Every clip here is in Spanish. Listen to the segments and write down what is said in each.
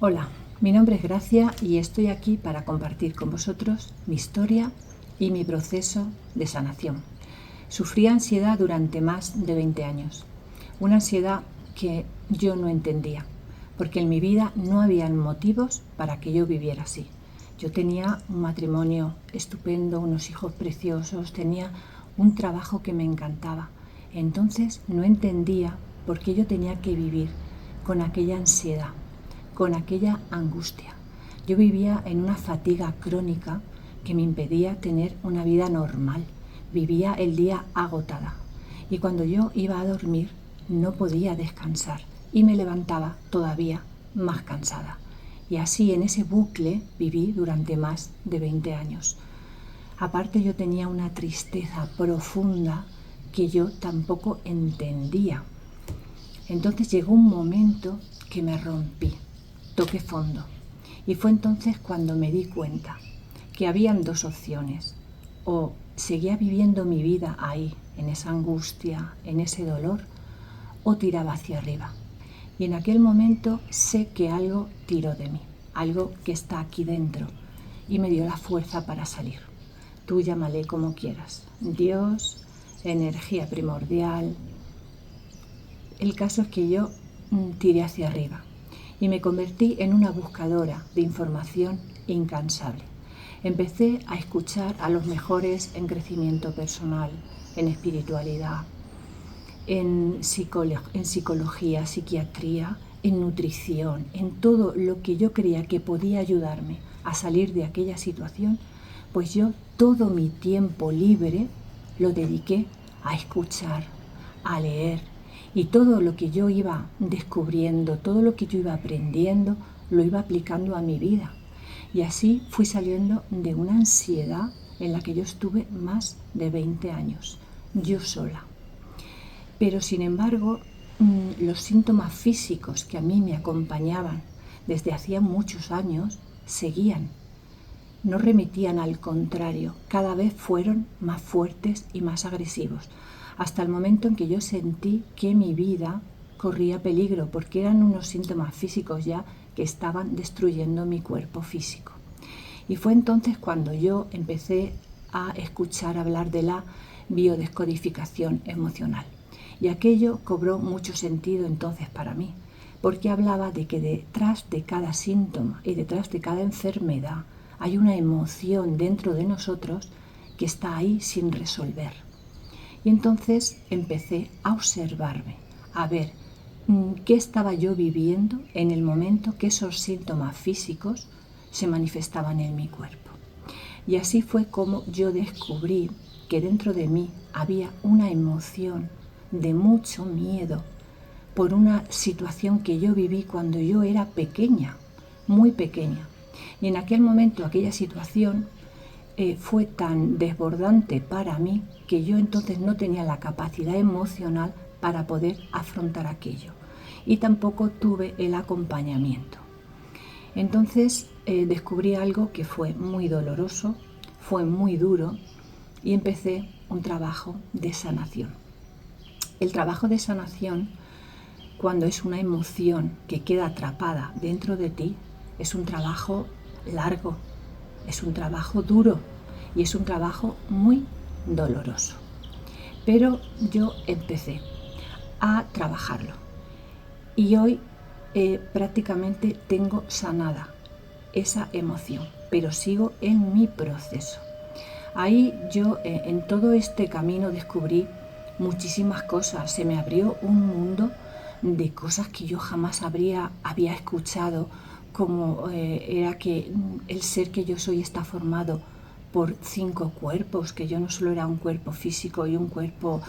Hola, mi nombre es Gracia y estoy aquí para compartir con vosotros mi historia y mi proceso de sanación. Sufrí ansiedad durante más de 20 años, una ansiedad que yo no entendía, porque en mi vida no había motivos para que yo viviera así. Yo tenía un matrimonio estupendo, unos hijos preciosos, tenía un trabajo que me encantaba. Entonces no entendía por qué yo tenía que vivir con aquella ansiedad, con aquella angustia. Yo vivía en una fatiga crónica que me impedía tener una vida normal. Vivía el día agotada y cuando yo iba a dormir no podía descansar y me levantaba todavía más cansada. Y así en ese bucle viví durante más de 20 años. Aparte yo tenía una tristeza profunda que yo tampoco entendía. Entonces llegó un momento que me rompí, toqué fondo. Y fue entonces cuando me di cuenta que habían dos opciones. O seguía viviendo mi vida ahí, en esa angustia, en ese dolor, o tiraba hacia arriba. Y en aquel momento sé que algo tiró de mí, algo que está aquí dentro, y me dio la fuerza para salir. Tú llámale como quieras, Dios, energía primordial. El caso es que yo tiré hacia arriba y me convertí en una buscadora de información incansable. Empecé a escuchar a los mejores en crecimiento personal, en espiritualidad, en psicología, psiquiatría, en nutrición, en todo lo que yo creía que podía ayudarme a salir de aquella situación, pues yo todo mi tiempo libre lo dediqué a escuchar, a leer, y todo lo que yo iba descubriendo, todo lo que yo iba aprendiendo, lo iba aplicando a mi vida. Y así fui saliendo de una ansiedad en la que yo estuve más de 20 años, yo sola. Pero sin embargo, los síntomas físicos que a mí me acompañaban desde hacía muchos años seguían. No remitían, al contrario, cada vez fueron más fuertes y más agresivos, hasta el momento en que yo sentí que mi vida corría peligro, porque eran unos síntomas físicos ya que estaban destruyendo mi cuerpo físico. Y fue entonces cuando yo empecé a escuchar hablar de la biodescodificación emocional. Y aquello cobró mucho sentido entonces para mí, porque hablaba de que detrás de cada síntoma y detrás de cada enfermedad hay una emoción dentro de nosotros que está ahí sin resolver. Y entonces empecé a observarme, a ver qué estaba yo viviendo en el momento que esos síntomas físicos se manifestaban en mi cuerpo. Y así fue como yo descubrí que dentro de mí había una emoción de mucho miedo por una situación que yo viví cuando yo era pequeña, muy pequeña. Y en aquel momento aquella situación fue tan desbordante para mí que yo entonces no tenía la capacidad emocional para poder afrontar aquello. Y tampoco tuve el acompañamiento. Entonces descubrí algo que fue muy doloroso, fue muy duro y empecé un trabajo de sanación. El trabajo de sanación, cuando es una emoción que queda atrapada dentro de ti, es un trabajo largo, es un trabajo duro y es un trabajo muy doloroso. Pero yo empecé a trabajarlo y hoy prácticamente tengo sanada esa emoción, pero sigo en mi proceso. Ahí yo en todo este camino descubrí muchísimas cosas, se me abrió un mundo de cosas que yo jamás había escuchado, como era que el ser que yo soy está formado por 5 cuerpos, que yo no solo era un cuerpo físico y un cuerpo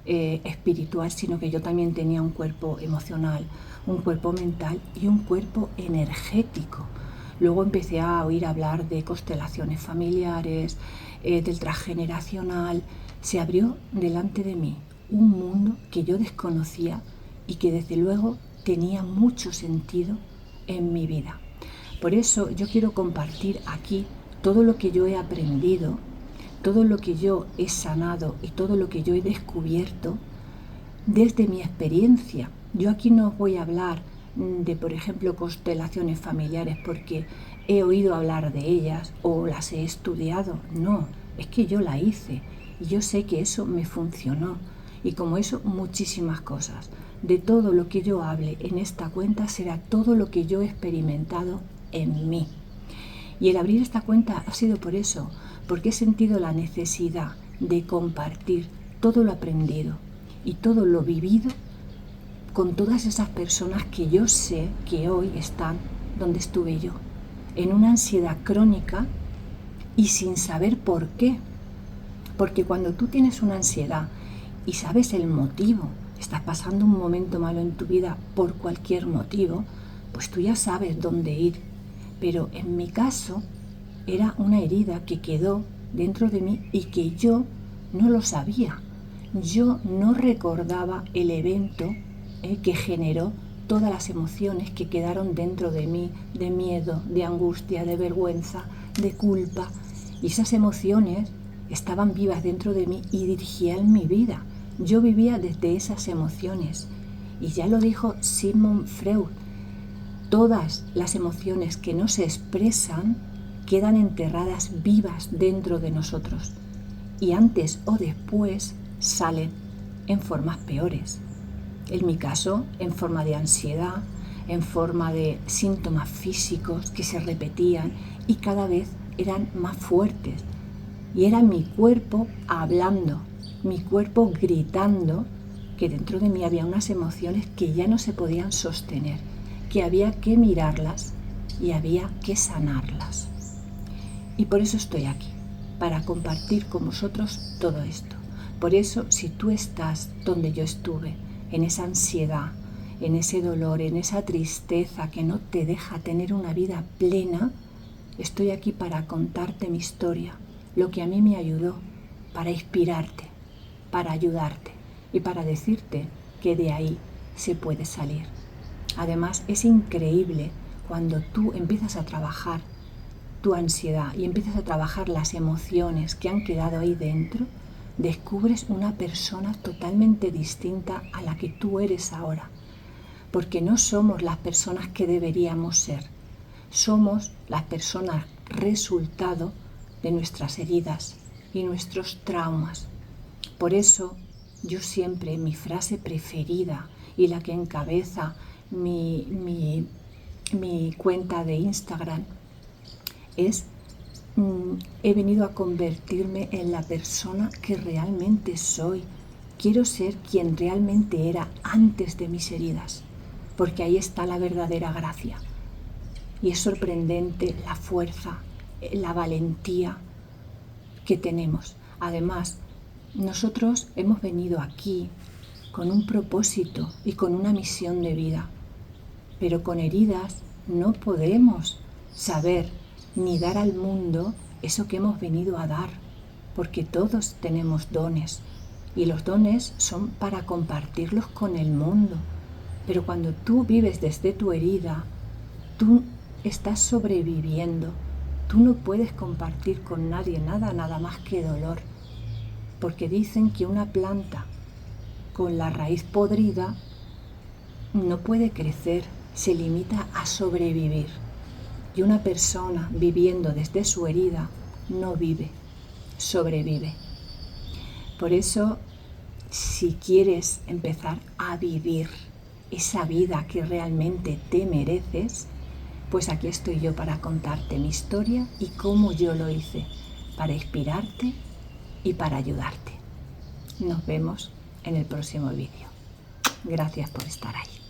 espiritual, sino que yo también tenía un cuerpo emocional, un cuerpo mental y un cuerpo energético. Luego empecé a oír hablar de constelaciones familiares, del transgeneracional. Se abrió delante de mí un mundo que yo desconocía y que desde luego tenía mucho sentido en mi vida. Por eso yo quiero compartir aquí todo lo que yo he aprendido, todo lo que yo he sanado y todo lo que yo he descubierto desde mi experiencia. Yo aquí no os voy a hablar de, por ejemplo, constelaciones familiares porque he oído hablar de ellas o las he estudiado. No, es que yo la hice y yo sé que eso me funcionó. Y como eso, muchísimas cosas. De todo lo que yo hable en esta cuenta será todo lo que yo he experimentado en mí. Y el abrir esta cuenta ha sido por eso, porque he sentido la necesidad de compartir todo lo aprendido y todo lo vivido con todas esas personas que yo sé que hoy están donde estuve yo, en una ansiedad crónica y sin saber por qué. Porque cuando tú tienes una ansiedad y sabes el motivo, estás pasando un momento malo en tu vida por cualquier motivo, pues tú ya sabes dónde ir. Pero en mi caso era una herida que quedó dentro de mí y que yo no lo sabía. Yo no recordaba el evento que generó todas las emociones que quedaron dentro de mí, de miedo, de angustia, de vergüenza, de culpa. Y esas emociones estaban vivas dentro de mí y dirigían mi vida. Yo vivía desde esas emociones. Y ya lo dijo Sigmund Freud, todas las emociones que no se expresan quedan enterradas vivas dentro de nosotros y antes o después salen en formas peores. En mi caso, en forma de ansiedad, en forma de síntomas físicos que se repetían y cada vez eran más fuertes. Y era mi cuerpo hablando, mi cuerpo gritando que dentro de mí había unas emociones que ya no se podían sostener, que había que mirarlas y había que sanarlas. Y por eso estoy aquí, para compartir con vosotros todo esto. Por eso, si tú estás donde yo estuve, en esa ansiedad, en ese dolor, en esa tristeza que no te deja tener una vida plena, estoy aquí para contarte mi historia, lo que a mí me ayudó, para inspirarte, para ayudarte y para decirte que de ahí se puede salir. Además, es increíble cuando tú empiezas a trabajar tu ansiedad y empiezas a trabajar las emociones que han quedado ahí dentro, descubres una persona totalmente distinta a la que tú eres ahora. Porque no somos las personas que deberíamos ser. Somos las personas resultado de nuestras heridas y nuestros traumas. Por eso, yo siempre, mi frase preferida y la que encabeza mi cuenta de Instagram es: he venido a convertirme en la persona que realmente soy. Quiero ser quien realmente era antes de mis heridas, porque ahí está la verdadera gracia. Y es sorprendente la fuerza, la valentía que tenemos. Además, nosotros hemos venido aquí con un propósito y con una misión de vida, pero con heridas no podemos saber ni dar al mundo eso que hemos venido a dar, porque todos tenemos dones y los dones son para compartirlos con el mundo. Pero cuando tú vives desde tu herida, tú estás sobreviviendo. Tú no puedes compartir con nadie nada más que dolor, porque dicen que una planta con la raíz podrida no puede crecer, se limita a sobrevivir. Y una persona viviendo desde su herida no vive, sobrevive. Por eso, si quieres empezar a vivir esa vida que realmente te mereces, pues aquí estoy yo para contarte mi historia y cómo yo lo hice, para inspirarte y para ayudarte. Nos vemos en el próximo vídeo. Gracias por estar ahí.